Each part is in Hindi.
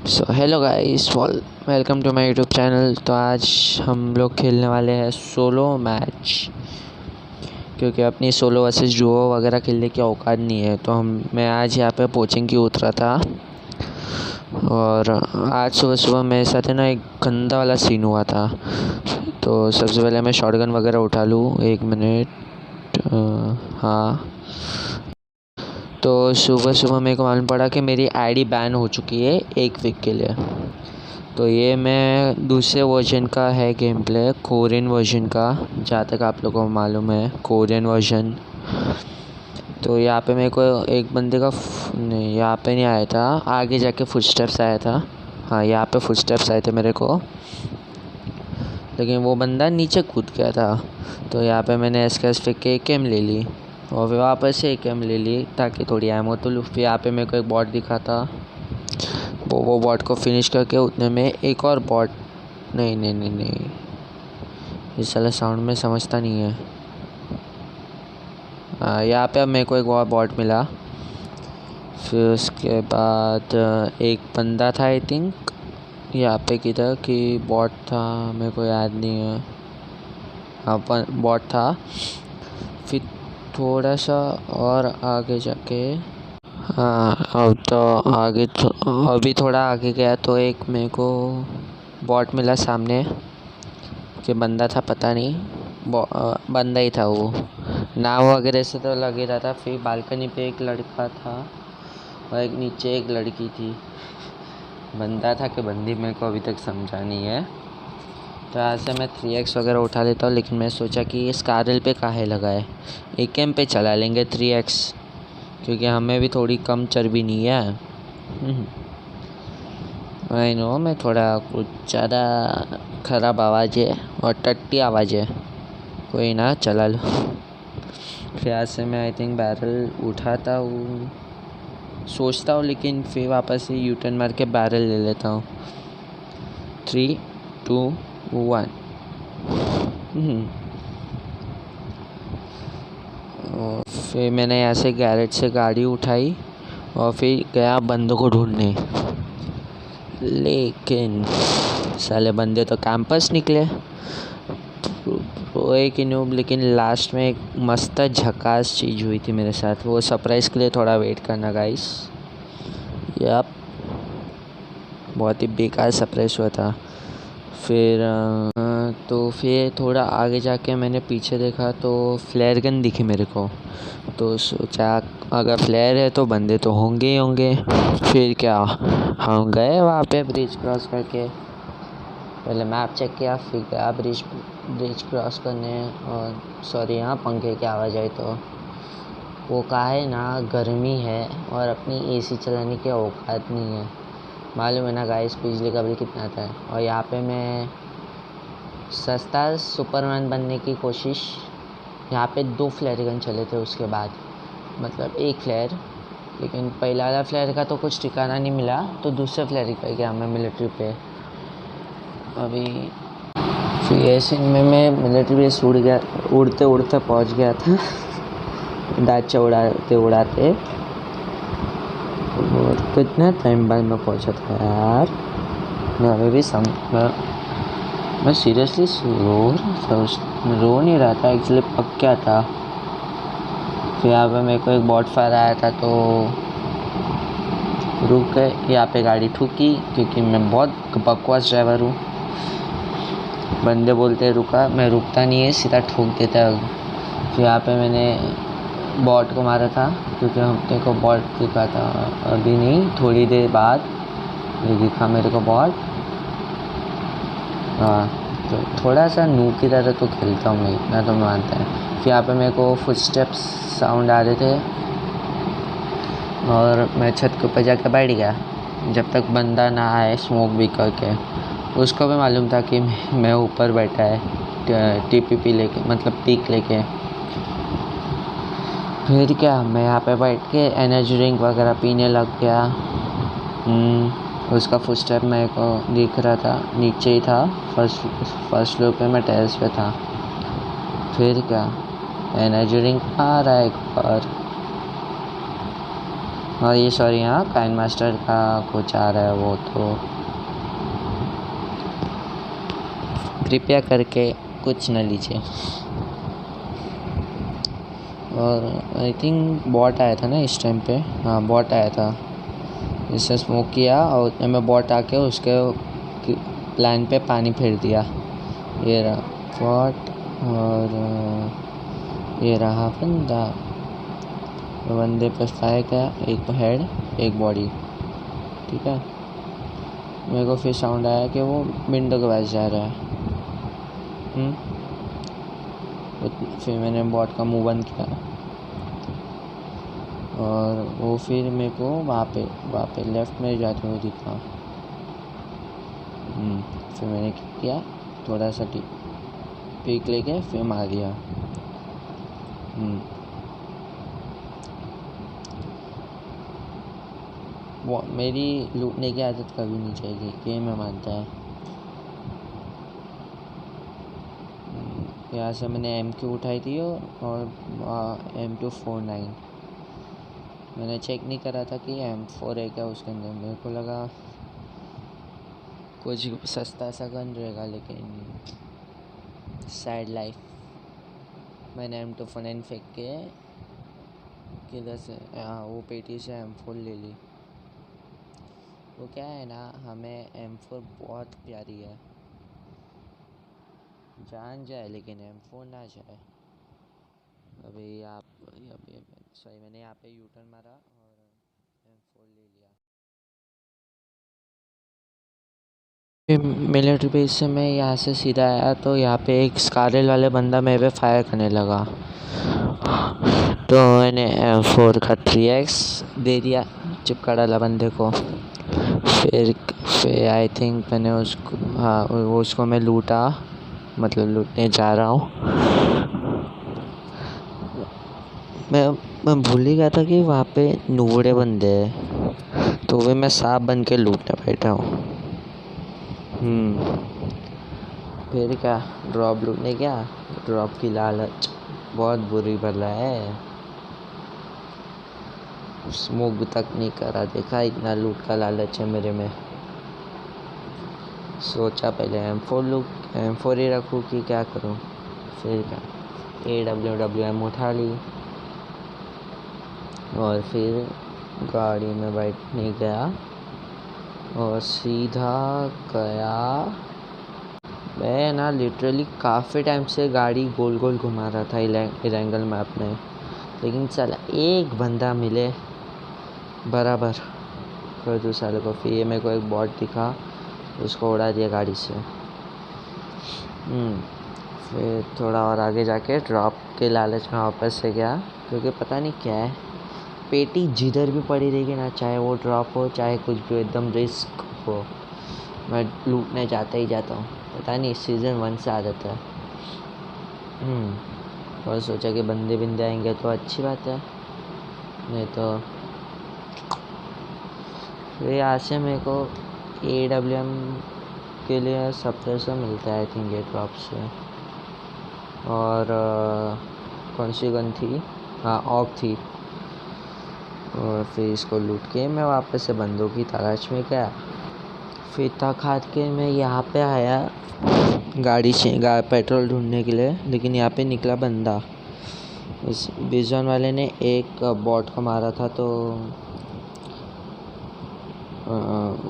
So hello guys, welcome to my YouTube channel. तो आज हम लोग खेलने वाले हैं सोलो मैच, क्योंकि अपनी सोलो वर्सेस डुओ वगैरह खेलने की औकात नहीं है। तो मैं आज यहाँ पे पोचिंग की उतरा था और आज सुबह सुबह मेरे साथ है ना एक गंदा वाला सीन हुआ था। तो सबसे पहले मैं शॉटगन वगैरह उठा लूँ। एक मिनट। हाँ, तो सुबह सुबह मेरे को मालूम पड़ा कि मेरी आईडी बैन हो चुकी है 1 वीक के लिए। तो ये मैं दूसरे वर्जन का है गेम प्ले, कोरियन वर्जन का, जहाँ तक आप लोगों को मालूम है, कोरियन वर्जन। तो यहाँ पे मेरे को एक बंदे का नहीं, यहाँ पे नहीं आया था, आगे जाके फुटस्टेप्स आया था। हाँ, यहाँ पे फुटस्टेप्स आए थे मेरे को, लेकिन वो बंदा नीचे कूद गया था। तो यहाँ पे मैंने एसकेएस फेंक के एक एम ले ली और फिर वापस से एक एम ले ली ताकि थोड़ी एमो तो लूँ। फिर यहाँ पे मेरे को एक बॉट दिखा था, वो बॉट को फिनिश करके उतने में एक और बॉट नहीं, इस साला साउंड में समझता नहीं है। यहाँ पे अब मेरे को एक और बॉट मिला। फिर उसके बाद एक बंदा था, आई थिंक यहाँ पे किधर कि बॉट था, मेरे को याद नहीं है। हाँ, बॉट था। फिर थोड़ा सा और आगे जाके, हाँ अब तो आगे, तो अभी थोड़ा आगे गया तो एक मेरे को बॉट मिला सामने। कि बंदा था पता नहीं, बंदा ही था वो, नाव वगैरह से तो लगे रहा था। फिर बालकनी पे एक लड़का था और एक नीचे एक लड़की थी। बंदा था कि बंदी मेरे को अभी तक समझा नहीं है। तो यहाँ से मैं 3x वगैरह उठा लेता हूँ, लेकिन मैं सोचा कि स्कारल पे काहे लगाए, एक एम पे चला लेंगे 3x, क्योंकि हमें भी थोड़ी कम चर्बी नहीं है। आई नो, मैं थोड़ा कुछ ज़्यादा ख़राब आवाज़ है और टट्टी आवाज़ है, कोई ना, चला लो। फिर आज से मैं आई थिंक बैरल उठाता हूँ, सोचता हूँ, लेकिन फिर वापस से यू टर्न मार के बैरल ले लेता हूँ। 3, 2, 1। और फिर मैंने यहाँ से गैरेज से गाड़ी उठाई और फिर गया बंदों को ढूंढने, लेकिन साले बंदे तो कैंपस निकले। वो एक इनूब, लेकिन लास्ट में एक मस्त झकास चीज़ हुई थी मेरे साथ। वो सरप्राइज़ के लिए थोड़ा वेट करना गाइस। यप, बहुत ही बेकार सरप्राइज़ हुआ था। फिर फिर थोड़ा आगे जाके मैंने पीछे देखा तो फ्लेयर गन दिखी मेरे को। तो सोचा अगर फ्लेयर है तो बंदे तो होंगे ही होंगे। फिर क्या, हम गए वहाँ पे ब्रिज क्रॉस करके, पहले मैप चेक किया, फिर गया ब्रिज क्रॉस करने। और सॉरी, यहाँ पंखे की आवाज़ आई तो वो कहा है ना, गर्मी है और अपनी एसी चलाने की औकात नहीं है। मालूम है ना गाइस, बिजली का बिल कितना आता है। और यहाँ पे मैं सस्ता सुपरमैन बनने की कोशिश, यहाँ पे 2 फ्लेयर गन चले थे उसके बाद, मतलब एक फ्लेयर, लेकिन पहला वाला फ्लेयर का तो कुछ ठिकाना नहीं मिला, तो दूसरे फ्लेयर का गया मैं मिलिट्री पे। अभी फिर ऐसे में मैं मिलिट्री बेस उड़ते उड़ते पहुँच गया था, दाचा उड़ाते उड़ाते। और कितना टाइम बाद मैं पहुँचा था यार, मैं अभी भी मैं सीरियसली रो नहीं रहा था, एक्चुअली पक गया था। फिर यहाँ पे मेरे को एक बॉट फायर आया था तो रुक गए, यहाँ पे गाड़ी ठुकी, क्योंकि मैं बहुत बकवास ड्राइवर हूँ। बंदे बोलते रुका, मैं रुकता नहीं है, सीधा ठोक देता है। फिर यहाँ पे मैंने बॉट को मारा था, क्योंकि हमने को बॉट दिखा था, अभी नहीं थोड़ी देर बाद ये दिखा मेरे को बॉट। हाँ, तो थोड़ा सा नू की तरह तो खेलता हूँ मैं, इतना तो मानता है। फिर यहाँ पे मेरे को फुटस्टेप्स साउंड आ रहे थे और मैं छत के ऊपर जाकर बैठ गया जब तक बंदा ना आए स्मोक भी करके। उसको भी मालूम था कि मैं ऊपर बैठा है टीपीपी लेके, मतलब पीक लेके। फिर क्या, मैं यहाँ पे बैठ के एनर्जी ड्रिंक वगैरह पीने लग गया। उसका फुटस्टेप मेरे को दिख रहा था, नीचे ही था, फर्स्ट फ्लोर पे, मैं टेरेस पे था। फिर क्या, एनर्जी ड्रिंक आ रहा है एक बार, और ये सॉरी हाँ, काइन मास्टर का कुछ आ रहा है, वो तो कृपया करके कुछ न लीजिए। और आई थिंक बॉट आया था ना इस टाइम पे, हाँ बॉट आया था, इससे स्मोक किया और मैं बॉट आके उसके प्लान पे पानी फेर दिया। ये रहा बॉट और ये रहा बंदा, बंदे पे फायर किया, एक हेड एक बॉडी, ठीक है। मेरे को फिर साउंड आया कि वो विंडो के पास जा रहा है। फिर मैंने बॉट का मुंह बंद किया और वो फिर मेरे को वहाँ पे लेफ्ट में जाते हुए दिखा। फिर मैंने क्या किया, थोड़ा सा पीक लेके फिर मार दिया। वो मेरी लूटने की आदत कभी नहीं चाहिए, ये मैं मानता है। यहाँ से मैंने M2 उठाई थी और M249 मैंने चेक नहीं करा था कि M4 है क्या उसके अंदर। मेरे को लगा कुछ सस्ता सा गन रहेगा, लेकिन सैड लाइफ। मैंने M249 फेंक के किधर से वो पेटी से M4 ले ली। वो क्या है ना, हमें M4 बहुत प्यारी है, जान जाए लेकिन M4 ना जाए। अभी मैंने यहाँ पे यूटर्न मारा और M4 ले लिया। मिलिट्री बेस से मैं यहाँ से सीधा आया तो यहाँ पे एक स्कारल वाले बंदा मेरे पे फायर करने लगा, तो मैंने M4 का 3x दे दिया चिपका डाला बंदे को। फिर आई थिंक मैंने उसको मैं लूटा, मतलब लूटने जा रहा हूँ। मैं भूल ही गया था कि वहाँ पे नूबड़े बंदे हैं, तो वे मैं सांप बन के लूटने बैठा हूँ। फिर क्या, ड्रॉप लूटने गया, ड्रॉप की लालच बहुत बुरी बला है। स्मोक तक नहीं करा, देखा इतना लूट का लालच है मेरे में। सोचा पहले M4 ही रखूँ कि क्या करूँ। फिर क्या, AWM उठा ली और फिर गाड़ी में बैठने गया और सीधा गया। मैं ना लिटरली काफ़ी टाइम से गाड़ी गोल गोल घुमा रहा था इरेंगल मैप में, लेकिन साला एक बंदा मिले बराबर कर दूँ साले को। फिर मेरे को एक बॉट दिखा, उसको उड़ा दिया गाड़ी से। फिर थोड़ा और आगे जाके ड्रॉप के लालच में वापस से गया, क्योंकि पता नहीं क्या है, पेटी जिधर भी पड़ी रहेगी ना, चाहे वो ड्रॉप हो चाहे कुछ भी, एकदम रिस्क हो, मैं लूटने जाता ही जाता हूँ। पता नहीं सीज़न 1 से आदत है। और सोचा कि बंदे आएंगे तो अच्छी बात है, नहीं तो। फिर यहाँ से मेरे को AWM के लिए सप्रेसर मिलता है आई थिंक ये ड्रॉप से। और कौन सी गन थी, ऑक थी। और फिर इसको लूट के मैं वापस से बंदों की तलाश में गया। फिर तक हाथ के मैं यहाँ पे आया गाड़ी पेट्रोल ढूंढने के लिए, लेकिन यहाँ पे निकला बंदा। उस बिजन वाले ने एक बॉट को मारा था, तो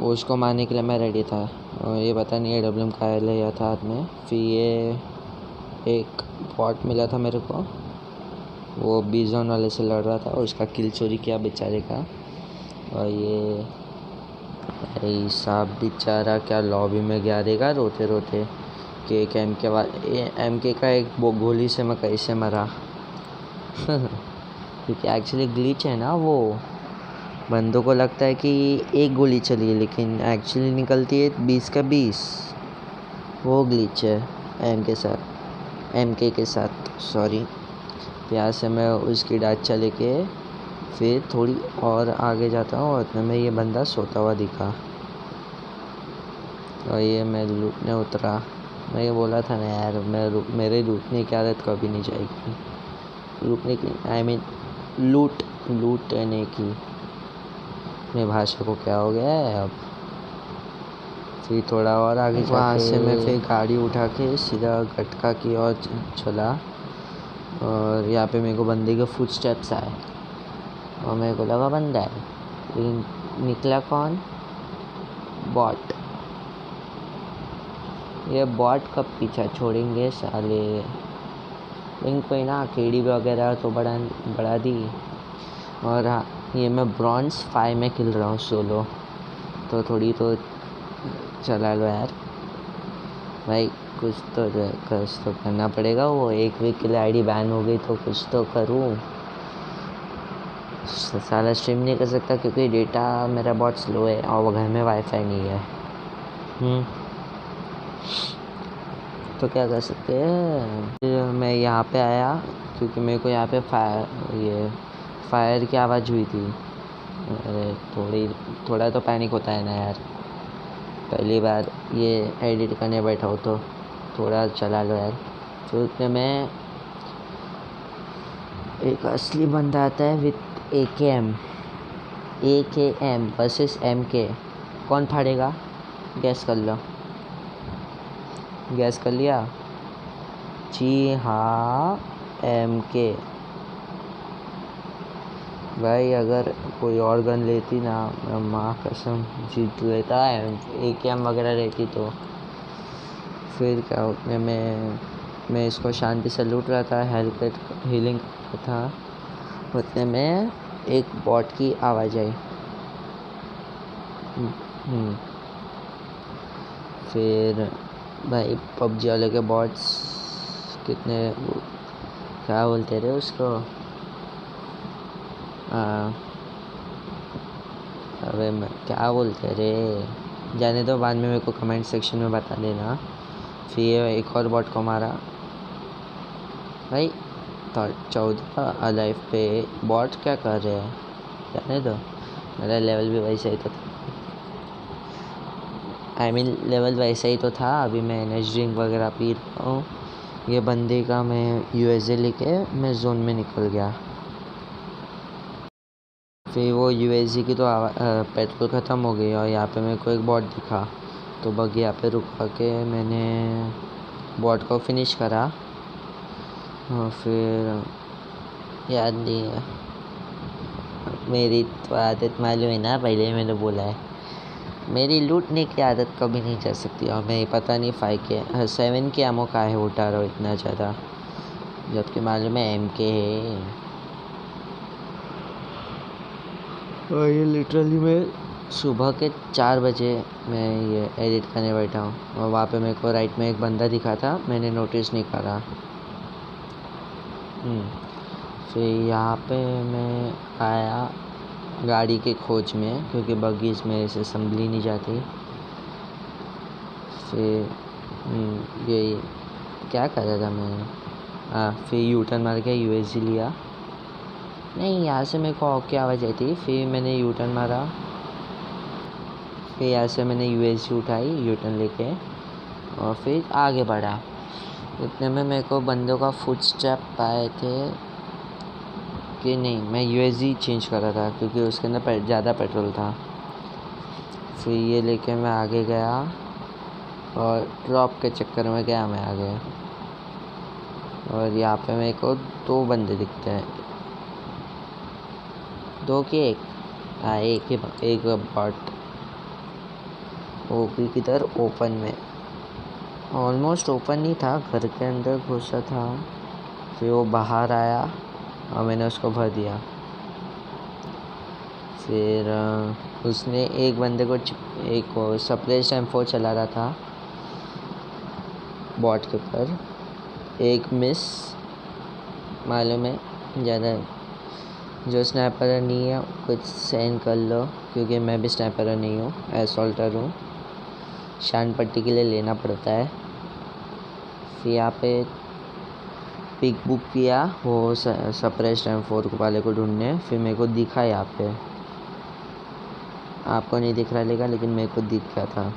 उसको मारने के लिए मैं रेडी था। और ये पता नहीं AWM का लिया था हाथ में। फिर ये एक बॉट मिला था मेरे को, वो बिजन वाले से लड़ रहा था और उसका किल चोरी किया बेचारे का। और ये साहब बेचारा क्या लॉबी में गया देगा रोते रोते कि एक MK का एक गोली से मैं कैसे मरा। क्योंकि एक्चुअली ग्लिच है ना, वो बंदों को लगता है कि एक गोली चली है, लेकिन एक्चुअली निकलती है 20 का 20। वो ग्लिच है MK के साथ सॉरी। प्यार से मैं उसकी डाचा लेके फिर थोड़ी और आगे जाता हूँ और इतने में ये बंदा सोता हुआ दिखा और ये मैं लूटने उतरा। मैं ये बोला था ना यार, मेरे लूटने की आदत कभी नहीं जाएगी। लूटने की लूटने की। अपनी भाषा को क्या हो गया है अब। फिर थोड़ा और आगे वहाँ से मैं फिर गाड़ी उठा के सीधा गटका की ओर चला और यहाँ पे मेरे को बंदे के फुट स्टेप्स आए और मेरे को लगा बंदा है, लेकिन निकला कौन, बॉट। ये बॉट कब पीछा छोड़ेंगे साले। लेकिन कोई ना, केडी वगैरह तो बढ़ा दी। और हाँ, ये मैं ब्रॉन्ज 5 में खेल रहा हूँ सोलो, तो थोड़ी तो चला लो यार भाई, कुछ तो करना पड़ेगा। वो एक वीक के लिए आईडी बैन हो गई तो कुछ तो करूँ। साला स्ट्रीम नहीं कर सकता क्योंकि डेटा मेरा बहुत स्लो है और वो घर में वाईफाई नहीं है। तो क्या कर सकते हैं। मैं यहाँ पे आया क्योंकि मेरे को यहाँ पे फायर की आवाज़ हुई थी। अरे थोड़ा तो पैनिक होता है ना यार, पहली बार ये एडिट करने बैठा हो तो थोड़ा चला लो यार। फिर उतने में एक असली बंदा आता है विथ AKM वर्सेस MK। कौन फाड़ेगा, गैस कर लो। गैस कर लिया? जी हाँ, MK। भाई अगर कोई और गन लेती ना, मैं माँ कसम जीत लेता है। AKM वगैरह रहती तो फिर क्या। उतने में मैं इसको शांति से लूट रहा था, हीलिंग था। उतने में एक बॉट की आवाज़ आई। फिर भाई PUBG वाले के बॉट्स कितने, क्या बोलते रहे उसको, अबे मैं क्या बोलते रहे, जाने दो, बाद में मेरे को कमेंट सेक्शन में बता देना। फिर एक और बॉट को मारा भाई। 14 अलाइव पे बॉट क्या कर रहे हैं, जाने दो। मेरा लेवल भी वैसा ही तो था, लेवल वैसा ही तो था। अभी मैं एनर्जी ड्रिंक वगैरह पी रहा हूँ। ये बंदे का मैं UAZ लेके मैं जोन में निकल गया। फिर वो UAZ की तो पेट्रोल ख़त्म हो गई और यहाँ पे मेरे को एक बॉट दिखा, तो बग यहाँ पे रुका के मैंने बॉट को फिनिश करा। और फिर याद नहीं है, मेरी तो आदत मालूम है ना, पहले ही मैंने बोला है, मेरी लूटने की आदत कभी नहीं जा सकती। और मैं पता नहीं 7 के एमओ का है उठा रहा हूँ इतना ज़्यादा, जबकि मालूम है MK है। और ये लिटरली मैं सुबह के 4 बजे मैं ये एडिट करने बैठा हूँ और वहाँ पे मेरे को राइट में एक बंदा दिखा था, मैंने नोटिस नहीं करा। फिर यहाँ पे मैं आया गाड़ी के खोज में, क्योंकि बग्गीज मेरे से संभली नहीं जाती। फिर ये क्या कर रहा था मैं, फिर यूटर्न मार के UAZ लिया। नहीं, यहाँ से मेरे को क्या आवाज़ आई थी, फिर मैंने यूटर्न मारा। फिर यहाँ से मैंने UAZ उठाई यूटर्न लेके और फिर आगे बढ़ा। इतने में मेरे को बंदों का फुट स्टेप आए थे कि नहीं, मैं UAZ चेंज कर रहा था क्योंकि उसके अंदर ज़्यादा पेट्रोल था। फिर ये लेके मैं आगे गया और ड्रॉप के चक्कर में गया मैं आगे। और यहाँ पे मेरे को 2 बंदे दिखते हैं, 2 कि एक, एक बॉट। वो भी किधर, ओपन में, ऑलमोस्ट ओपन ही था, घर के अंदर घुसा था। फिर वो बाहर आया और मैंने उसको भर दिया। फिर उसने एक बंदे को एक सप्रेस्ड M4 चला रहा था बॉट के ऊपर, एक मिस मालूम है। ज़्यादा जो स्नैपर नहीं है कुछ सेंड कर लो, क्योंकि मैं भी स्नैपर नहीं हूँ, एसॉल्टर हूँ, शान पट्टी के लिए लेना पड़ता है। फिर यहाँ पे पिक बुक किया वो सप्रेस्ड M4 वाले को ढूंढने। फिर मेरे को दिखा यहाँ पे, आपको नहीं दिख रहा लेकिन मेरे को दिख गया था।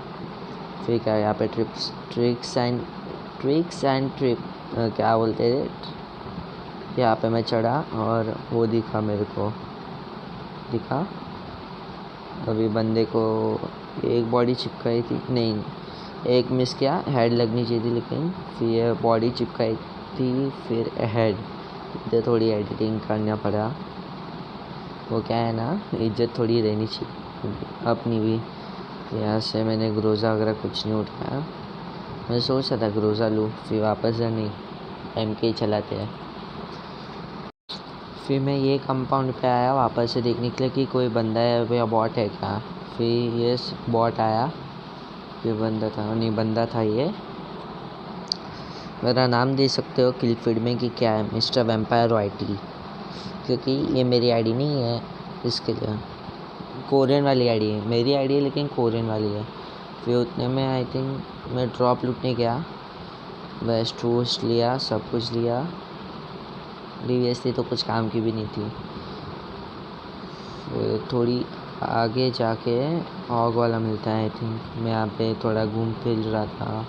फिर क्या यहाँ पे ट्रिक्स एंड ट्रिप क्या बोलते थे, यहाँ पे मैं चढ़ा और वो दिखा, मेरे को दिखा अभी बंदे को एक बॉडी चिपकाई थी, नहीं एक मिस किया, हेड लगनी चाहिए थी, लेकिन फिर बॉडी चिपकाई थी, फिर हेड। इधर थोड़ी एडिटिंग करना पड़ा। वो क्या है ना, इज्जत थोड़ी रहनी चाहिए अपनी भी। यहाँ से मैंने ग्रोज़ा वगैरह कुछ नहीं उठाया। मैं सोच रहा था ग्रोज़ा लूँ, फिर वापस नहीं, MK ही चलाते हैं। फिर मैं ये कंपाउंड पे आया वापस से देखने के लिए कि कोई बंदा है या बॉट है क्या। फिर ये बॉट आया, फिर बंदा था, नहीं बंदा था ये। मेरा नाम दे सकते हो किल फीड में कि क्या है, मिस्टर वेम्पायर YT, क्योंकि ये मेरी आईडी नहीं है, इसके लिए कोरियन वाली आईडी है। मेरी आईडी है लेकिन कोरियन वाली है। फिर उतने में आई थिंक मैं ड्रॉप लूटने गया, वेस्ट वोस्ट लिया, सब कुछ लिया। DVS थी तो कुछ काम की भी नहीं थी। फिर थोड़ी आगे जाके हॉग वाला मिलता है आई थिंक। मैं यहाँ पे थोड़ा घूम फिर रहा था,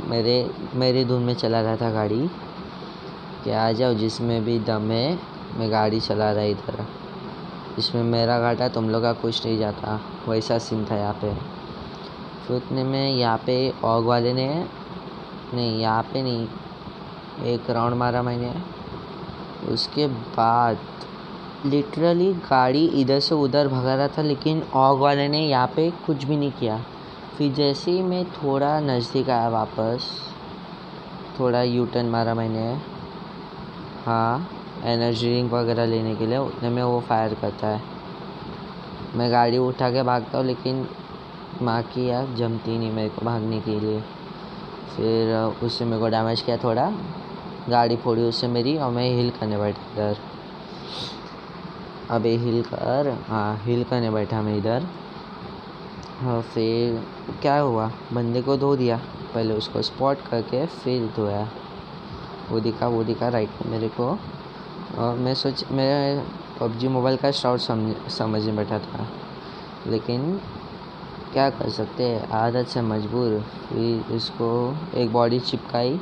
मेरे धुन में चला रहा था गाड़ी कि आ जाओ जिसमें भी दम है। मैं गाड़ी चला रहा इधर, इसमें मेरा घाटा तुम लोग का कुछ नहीं जाता, वैसा सीन था यहाँ पे। फिर उतने में यहाँ पे ऑग वाले ने, नहीं यहाँ पे नहीं, एक राउंड मारा मैंने। उसके बाद लिटरली गाड़ी इधर से उधर भगा रहा था, लेकिन ऑग वाले ने यहाँ पे कुछ भी नहीं किया। फिर जैसे ही मैं थोड़ा नज़दीक आया वापस, थोड़ा यू टर्न मारा मैंने, हाँ एनर्जी ड्रिंक वगैरह लेने के लिए, उतने में वो फायर करता है। मैं गाड़ी उठा के भागता हूँ, लेकिन माँ की यार जमती नहीं मेरे को भागने के लिए। फिर उससे मेरे को डैमेज किया थोड़ा, गाड़ी फोड़ी उससे मेरी, और मैं हिल करने बैठा इधर। अबे हिल करने बैठा मैं इधर। हाँ फिर क्या हुआ, बंदे को धो दिया, पहले उसको स्पॉट करके फिर धोया। वो दिखा राइट में मेरे को। और मैं PUBG मोबाइल का शॉर्ट समझने बैठा था, लेकिन क्या कर सकते हैं, आदत से मजबूर। फिर इसको एक बॉडी चिपकाई,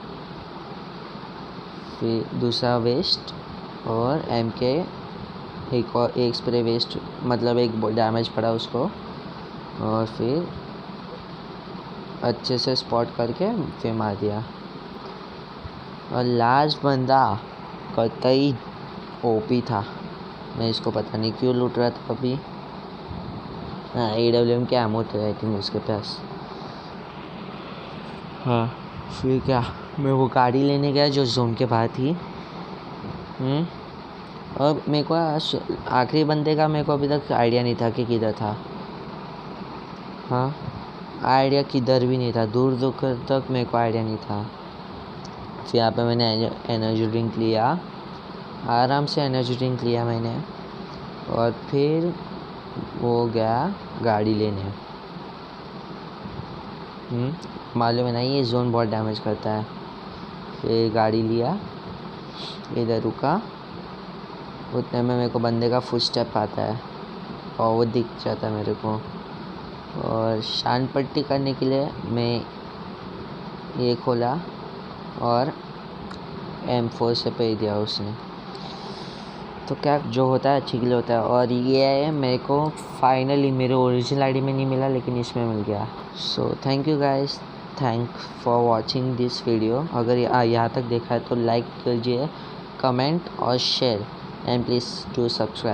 फिर दूसरा वेस्ट और MK, एक स्प्रे वेस्ट, मतलब एक डैमेज पड़ा उसको। और फिर अच्छे से स्पॉट करके फिर मार दिया। और लास्ट बंदा कतई OP था, मैं इसको पता नहीं क्यों लूट रहा था अभी। हाँ AWM के एमो थे आई थिंक उसके पास। हाँ फिर क्या, मैं वो गाड़ी लेने गया जो जोन के बाहर थी। और मेरे को आखिरी बंदे का मेरे को अभी तक आइडिया नहीं था कि किधर था। हाँ आइडिया किधर भी नहीं था, दूर तक मेरे को आइडिया नहीं था। फिर यहाँ पे मैंने एनर्जी ड्रिंक लिया, आराम से एनर्जी ड्रिंक लिया मैंने, और फिर वो गया गाड़ी लेने। मालूम है ना ये जोन बहुत डैमेज करता है। फिर गाड़ी लिया, इधर रुका, उतने में मेरे को बंदे का फुट स्टेप आता है और वो दिख जाता है मेरे को। और शान पट्टी करने के लिए मैं ये खोला और M4 से पे दिया उसने। तो क्या जो होता है अच्छी के लिए होता है। और ये है मेरे को फाइनली मेरे ओरिजिनल आईडी में नहीं मिला, लेकिन इसमें मिल गया। So thank you guys, thank for watching this video. अगर यहाँ तक देखा है तो लाइक कीजिए, कमेंट और share, and please do subscribe.